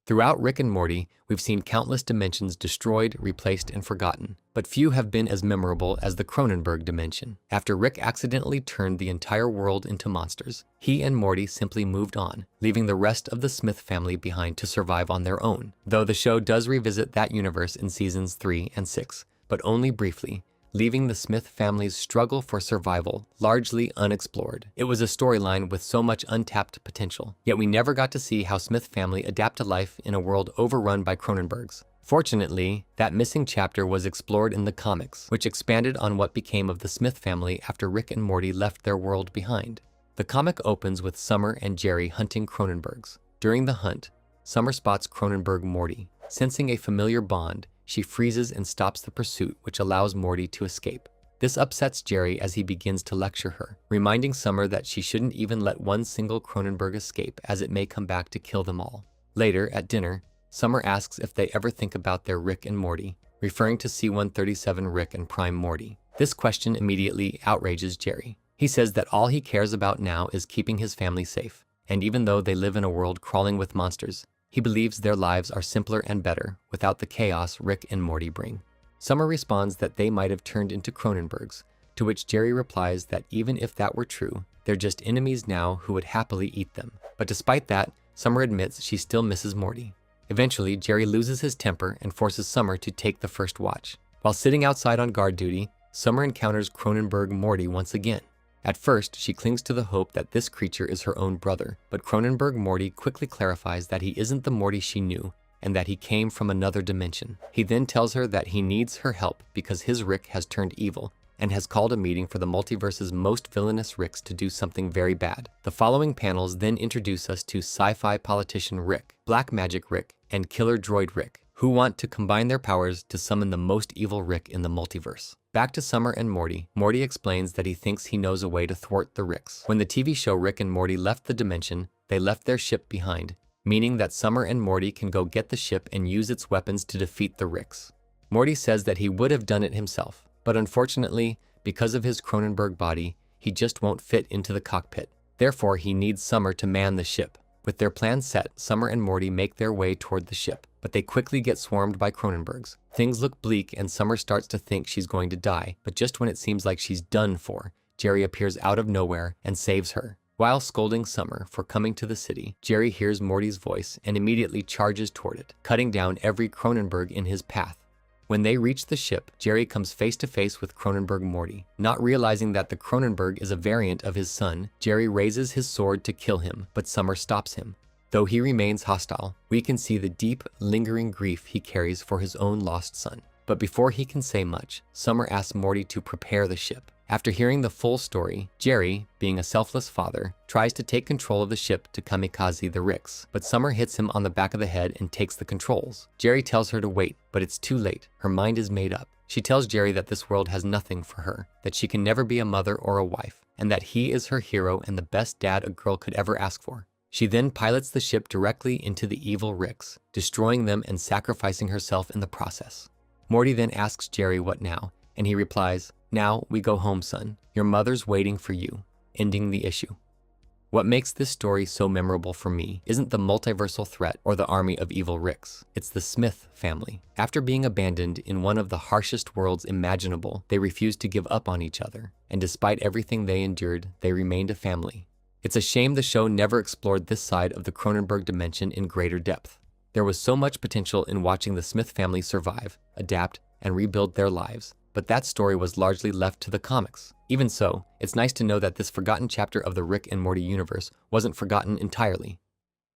Throughout Rick and Morty, we've seen countless dimensions destroyed, replaced, and forgotten, but few have been as memorable as the Cronenberg dimension. After Rick accidentally turned the entire world into monsters, he and Morty simply moved on, leaving the rest of the Smith family behind to survive on their own, though the show does revisit that universe in seasons 3 and 6, but only briefly, leaving the Smith family's struggle for survival largely unexplored. It was a storyline with so much untapped potential, yet we never got to see how Smith family adapt to life in a world overrun by Cronenbergs. Fortunately, that missing chapter was explored in the comics, which expanded on what became of the Smith family after Rick and Morty left their world behind. The comic opens with Summer and Jerry hunting Cronenbergs. During the hunt, Summer spots Cronenberg Morty. Sensing a familiar bond, she freezes and stops the pursuit, which allows Morty to escape. This upsets Jerry as he begins to lecture her, reminding Summer that she shouldn't even let one single Cronenberg escape, as it may come back to kill them all. Later, at dinner, Summer asks if they ever think about their Rick and Morty, referring to C-137 Rick and Prime Morty. This question immediately outrages Jerry. He says that all he cares about now is keeping his family safe, and even though they live in a world crawling with monsters, he believes their lives are simpler and better without the chaos Rick and Morty bring. Summer responds that they might have turned into Cronenbergs, to which Jerry replies that even if that were true, they're just enemies now who would happily eat them. But despite that, Summer admits she still misses Morty. Eventually, Jerry loses his temper and forces Summer to take the first watch. While sitting outside on guard duty, Summer encounters Cronenberg Morty once again. At first, she clings to the hope that this creature is her own brother, but Cronenberg Morty quickly clarifies that he isn't the Morty she knew, and that he came from another dimension. He then tells her that he needs her help because his Rick has turned evil, and has called a meeting for the multiverse's most villainous Ricks to do something very bad. The following panels then introduce us to sci-fi politician Rick, Black Magic Rick, and Killer Droid Rick, who want to combine their powers to summon the most evil Rick in the multiverse. Back to Summer and Morty, Morty explains that he thinks he knows a way to thwart the Ricks. When the TV show Rick and Morty left the dimension, they left their ship behind, meaning that Summer and Morty can go get the ship and use its weapons to defeat the Ricks. Morty says that he would have done it himself, but unfortunately, because of his Cronenberg body, he just won't fit into the cockpit. Therefore, he needs Summer to man the ship. With their plan set, Summer and Morty make their way toward the ship, but they quickly get swarmed by Cronenbergs. Things look bleak and Summer starts to think she's going to die, but just when it seems like she's done for, Jerry appears out of nowhere and saves her. While scolding Summer for coming to the city, Jerry hears Morty's voice and immediately charges toward it, cutting down every Cronenberg in his path. When they reach the ship, Jerry comes face to face with Cronenberg Morty. Not realizing that the Cronenberg is a variant of his son, Jerry raises his sword to kill him, but Summer stops him. Though he remains hostile, we can see the deep, lingering grief he carries for his own lost son. But before he can say much, Summer asks Morty to prepare the ship. After hearing the full story, Jerry, being a selfless father, tries to take control of the ship to kamikaze the Ricks, but Summer hits him on the back of the head and takes the controls. Jerry tells her to wait, but it's too late. Her mind is made up. She tells Jerry that this world has nothing for her, that she can never be a mother or a wife, and that he is her hero and the best dad a girl could ever ask for. She then pilots the ship directly into the evil Ricks, destroying them and sacrificing herself in the process. Morty then asks Jerry what now, and he replies, "Now we go home, son. Your mother's waiting for you," ending the issue. What makes this story so memorable for me isn't the multiversal threat or the army of evil Ricks. It's the Smith family. After being abandoned in one of the harshest worlds imaginable, they refused to give up on each other, and despite everything they endured, they remained a family. It's a shame the show never explored this side of the Cronenberg dimension in greater depth. There was so much potential in watching the Smith family survive, adapt, and rebuild their lives, but that story was largely left to the comics. Even so, it's nice to know that this forgotten chapter of the Rick and Morty universe wasn't forgotten entirely.